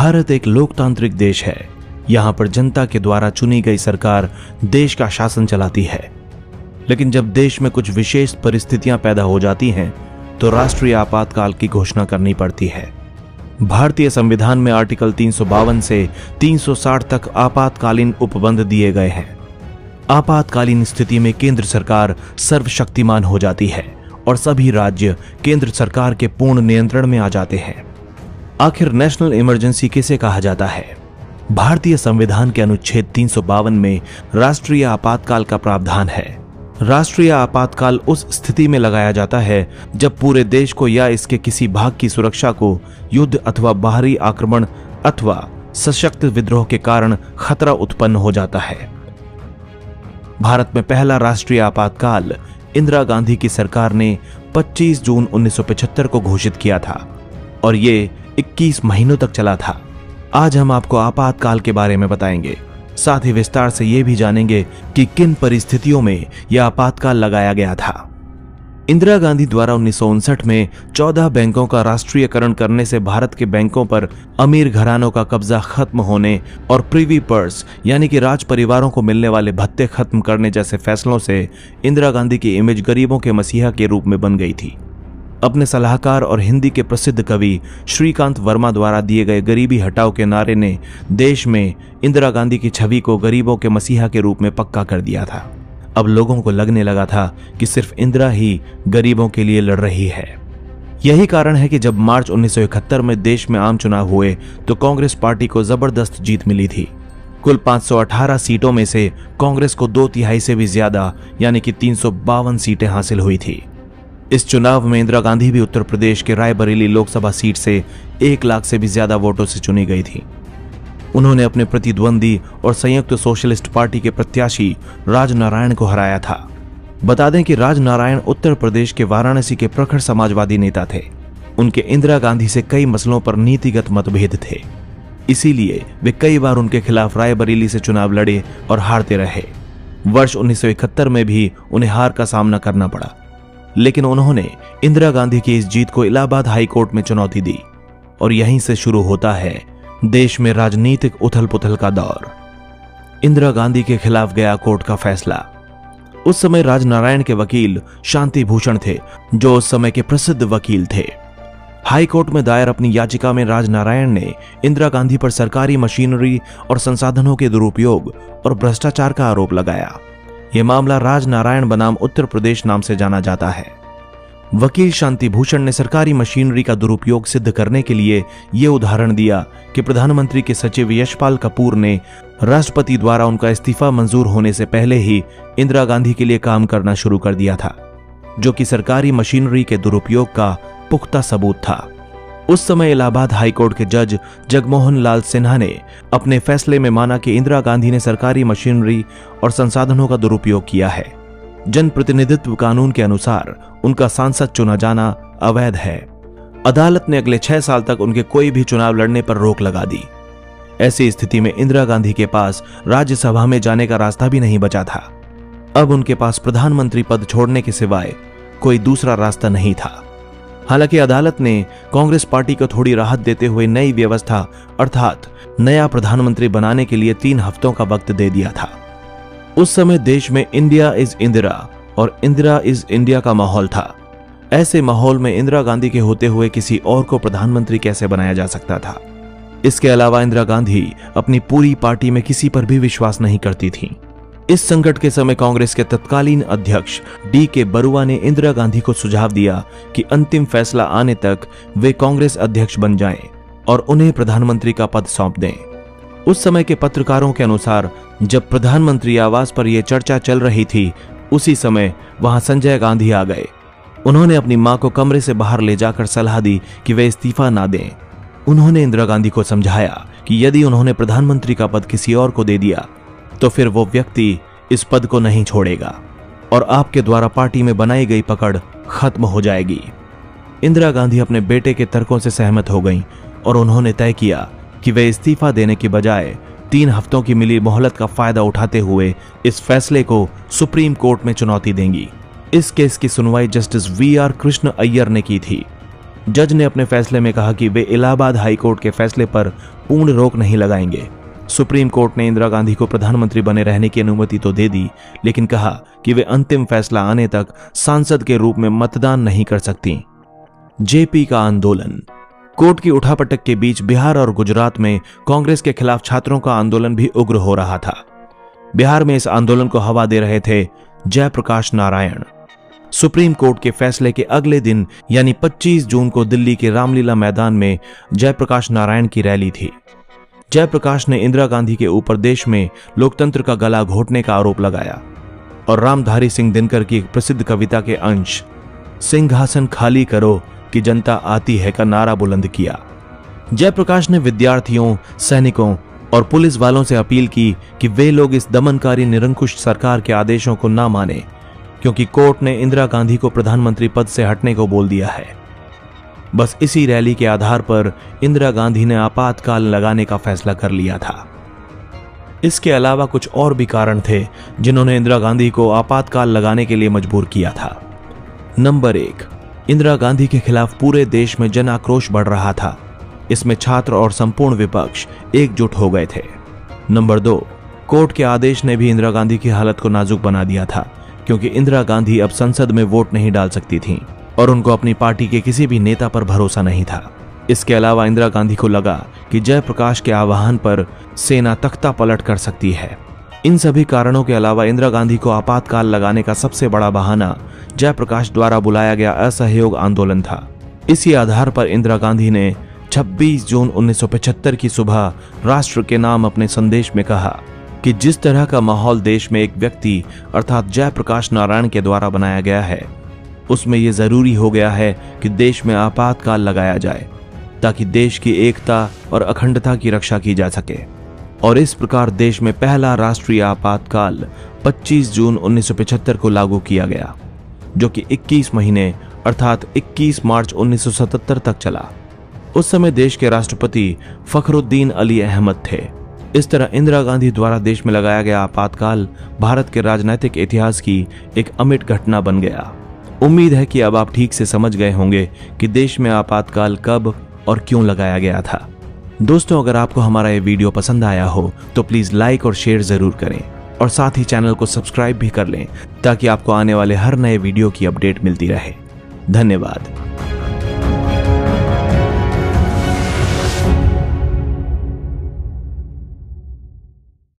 भारत एक लोकतांत्रिक देश है। यहाँ पर जनता के द्वारा चुनी गई सरकार देश का शासन चलाती है। लेकिन जब देश में कुछ विशेष परिस्थितियां पैदा हो जाती हैं तो राष्ट्रीय आपातकाल की घोषणा करनी पड़ती है। भारतीय संविधान में आर्टिकल 352 से 360 तक आपातकालीन उपबंध दिए गए हैं। आपातकालीन स्थिति में केंद्र सरकार सर्वशक्तिमान हो जाती है और सभी राज्य केंद्र सरकार के पूर्ण नियंत्रण में आ जाते हैं। आखिर नेशनल इमरजेंसी किसे कहा जाता है? भारतीय संविधान के अनुच्छेद 352 में राष्ट्रीय आपातकाल का प्रावधान है। राष्ट्रीय आपातकाल उस स्थिति में लगाया जाता है जब पूरे देश को या इसके किसी भाग की सुरक्षा को युद्ध अथवा बाहरी आक्रमण अथवा सशक्त विद्रोह के कारण खतरा उत्पन्न हो जाता है। भारत में पहला राष्ट्रीय आपातकाल इंदिरा गांधी की सरकार ने 25 जून 1975 को घोषित किया था और ये 21 महीनों तक चला था। आज हम आपको आपातकाल के बारे में बताएंगे, साथ ही विस्तार से ये भी जानेंगे कि किन परिस्थितियों में यह आपातकाल लगाया गया था। इंदिरा गांधी द्वारा 1959 में 14 बैंकों का राष्ट्रीयकरण करने से भारत के बैंकों पर अमीर घरानों का कब्जा खत्म होने और प्रिवी पर्स यानी कि राज परिवारों को मिलने वाले भत्ते खत्म करने जैसे फैसलों से इंदिरा गांधी की इमेज गरीबों के मसीहा के रूप में बन गई थी। अपने सलाहकार और हिंदी के प्रसिद्ध कवि श्रीकांत वर्मा द्वारा दिए गए गरीबी हटाओ के नारे ने देश में इंदिरा गांधी की छवि को गरीबों के मसीहा के रूप में पक्का कर दिया था। अब लोगों को लगने लगा था कि सिर्फ इंदिरा ही गरीबों के लिए लड़ रही है। यही कारण है कि जब मार्च 1971 में देश में आम चुनाव हुए तो कांग्रेस पार्टी को जबरदस्त जीत मिली थी। कुल 518 सीटों में से कांग्रेस को 2/3 से भी ज्यादा यानी कि 352 सीटें हासिल हुई थी। इस चुनाव में इंदिरा गांधी भी उत्तर प्रदेश के रायबरेली लोकसभा सीट से 1 लाख से भी ज्यादा वोटों से चुनी गई थी। उन्होंने अपने प्रतिद्वंदी और संयुक्त सोशलिस्ट पार्टी के प्रत्याशी राजनारायण को हराया था। बता दें कि राजनारायण उत्तर प्रदेश के वाराणसी के प्रखर समाजवादी नेता थे। उनके इंदिरा गांधी से कई मसलों पर नीतिगत मतभेद थे, इसीलिए वे कई बार उनके खिलाफ रायबरेली से चुनाव लड़े और हारते रहे। वर्ष 1971 में भी उन्हें हार का सामना करना पड़ा, लेकिन उन्होंने इंदिरा गांधी की इस जीत को इलाहाबाद हाई कोर्ट में चुनौती दी और यहीं से शुरू होता है देश में राजनीतिक उथल पुथल का दौर। इंदिरा गांधी के खिलाफ गया कोर्ट का फैसला। उस समय राजनारायण के वकील शांति भूषण थे, जो उस समय के प्रसिद्ध वकील थे। हाई कोर्ट में दायर अपनी याचिका में राजनारायण ने इंदिरा गांधी पर सरकारी मशीनरी और संसाधनों के दुरुपयोग और भ्रष्टाचार का आरोप लगाया। यह मामला राजनारायण बनाम उत्तर प्रदेश नाम से जाना जाता है। वकील शांति भूषण ने सरकारी मशीनरी का दुरुपयोग सिद्ध करने के लिए यह उदाहरण दिया कि प्रधानमंत्री के सचिव यशपाल कपूर ने राष्ट्रपति द्वारा उनका इस्तीफा मंजूर होने से पहले ही इंदिरा गांधी के लिए काम करना शुरू कर दिया था, जो कि सरकारी मशीनरी के दुरुपयोग का पुख्ता सबूत था। उस समय इलाहाबाद हाईकोर्ट के जज जगमोहन लाल सिन्हा ने अपने फैसले में माना कि इंदिरा गांधी ने सरकारी मशीनरी और संसाधनों का दुरुपयोग किया है। जनप्रतिनिधित्व कानून के अनुसार उनका सांसद चुना जाना अवैध है। अदालत ने अगले 6 साल तक उनके कोई भी चुनाव लड़ने पर रोक लगा दी। ऐसी स्थिति में इंदिरा गांधी के पास राज्यसभा में जाने का रास्ता भी नहीं बचा था। अब उनके पास प्रधानमंत्री पद छोड़ने के सिवाय कोई दूसरा रास्ता नहीं था। हालांकि अदालत ने कांग्रेस पार्टी को थोड़ी राहत देते हुए नई व्यवस्था अर्थात नया प्रधानमंत्री बनाने के लिए 3 हफ्तों का वक्त दे दिया था। उस समय देश में इंडिया इज इंदिरा और इंदिरा इज इंडिया का माहौल था। ऐसे माहौल में इंदिरा गांधी के होते हुए किसी और को प्रधानमंत्री कैसे बनाया जा सकता था? इसके अलावा इंदिरा गांधी अपनी पूरी पार्टी में किसी पर भी विश्वास नहीं करती थीं। इस संकट के समय कांग्रेस के तत्कालीन अध्यक्ष D.K. बरुआ ने इंदिरा गांधी को सुझाव दिया कि अंतिम फैसला आने तक वे कांग्रेस अध्यक्ष बन जाएं और उन्हें प्रधानमंत्री का पद सौंप दें। उस समय के पत्रकारों के अनुसार जब प्रधानमंत्री आवास पर यह चर्चा चल रही थी, उसी समय वहां संजय गांधी आ गए। उन्होंने अपनी मां को कमरे से बाहर ले जाकर सलाह दी कि वे इस्तीफा ना दें। उन्होंने इंदिरा गांधी को समझाया कि यदि उन्होंने प्रधानमंत्री का पद किसी और को दे दिया तो फिर वो व्यक्ति इस पद को नहीं छोड़ेगा और आपके द्वारा पार्टी में बनाई गई पकड़ खत्म हो जाएगी। इंदिरा गांधी अपने बेटे के तर्कों से सहमत हो गईं और उन्होंने तय किया कि वे इस्तीफा देने के बजाय 3 हफ्तों की मिली मोहलत का फायदा उठाते हुए इस फैसले को सुप्रीम कोर्ट में चुनौती देंगी। इस केस की सुनवाई जस्टिस V.R. कृष्ण अय्यर ने की थी। जज ने अपने फैसले में कहा कि वे इलाहाबाद हाई कोर्ट के फैसले पर पूर्ण रोक नहीं लगाएंगे। सुप्रीम कोर्ट ने इंदिरा गांधी को प्रधानमंत्री बने रहने की अनुमति तो दे दी, लेकिन कहा कि वे अंतिम फैसला आने तक सांसद के रूप में मतदान नहीं कर सकती। जेपी का आंदोलन। कोर्ट की उठापटक के बीच बिहार और गुजरात में कांग्रेस के खिलाफ छात्रों का आंदोलन भी उग्र हो रहा था। बिहार में इस आंदोलन को हवा दे रहे थे जयप्रकाश नारायण। सुप्रीम कोर्ट के फैसले के अगले दिन यानी 25 जून को दिल्ली के रामलीला मैदान में जयप्रकाश नारायण की रैली थी। जयप्रकाश ने इंदिरा गांधी के ऊपर देश में लोकतंत्र का गला घोटने का आरोप लगाया और रामधारी सिंह दिनकर की एक प्रसिद्ध कविता के अंश सिंहासन खाली करो कि जनता आती है का नारा बुलंद किया। जयप्रकाश ने विद्यार्थियों, सैनिकों और पुलिस वालों से अपील की कि वे लोग इस दमनकारी निरंकुश सरकार के आदेशों को ना माने, क्योंकि कोर्ट ने इंदिरा गांधी को प्रधानमंत्री पद से हटने को बोल दिया है। बस इसी रैली के आधार पर इंदिरा गांधी ने आपातकाल लगाने का फैसला कर लिया था। इसके अलावा कुछ और भी कारण थे जिन्होंने इंदिरा गांधी को आपातकाल लगाने के लिए मजबूर किया था। नंबर 1, इंदिरा गांधी के खिलाफ पूरे देश में जन आक्रोश बढ़ रहा था। इसमें छात्र और संपूर्ण विपक्ष एकजुट हो गए थे। नंबर 2, कोर्ट के आदेश ने भी इंदिरा गांधी की हालत को नाजुक बना दिया था, क्योंकि इंदिरा गांधी अब संसद में वोट नहीं डाल सकती थीं और उनको अपनी पार्टी के किसी भी नेता पर भरोसा नहीं था। इसके अलावा इंदिरा गांधी को लगा कि जयप्रकाश के आह्वान पर सेना तख्ता पलट कर सकती है। इन सभी कारणों के अलावा इंदिरा गांधी को आपातकाल लगाने का सबसे बड़ा बहाना जयप्रकाश द्वारा बुलाया गया असहयोग आंदोलन था। इसी आधार पर इंदिरा गांधी ने 26 जून 1975 की सुबह राष्ट्र के नाम अपने संदेश में कहा कि जिस तरह का माहौल देश में एक व्यक्ति अर्थात जयप्रकाश नारायण के द्वारा बनाया गया है, उसमें यह जरूरी हो गया है कि देश में आपातकाल लगाया जाए ताकि देश की एकता और अखंडता की रक्षा की जा सके। और इस प्रकार देश में पहला राष्ट्रीय आपातकाल 25 जून 1975 को लागू किया गया, जो कि 21 महीने अर्थात 21 मार्च 1977 तक चला। उस समय देश के राष्ट्रपति फखरुद्दीन अली अहमद थे। इस तरह इंदिरा गांधी द्वारा देश में लगाया गया आपातकाल भारत के राजनीतिक इतिहास की एक अमिट घटना बन गया। उम्मीद है कि अब आप ठीक से समझ गए होंगे कि देश में आपातकाल कब और क्यों लगाया गया था। दोस्तों, अगर आपको हमारा ये वीडियो पसंद आया हो तो प्लीज लाइक और शेयर जरूर करें और साथ ही चैनल को सब्सक्राइब भी कर लें ताकि आपको आने वाले हर नए वीडियो की अपडेट मिलती रहे। धन्यवाद।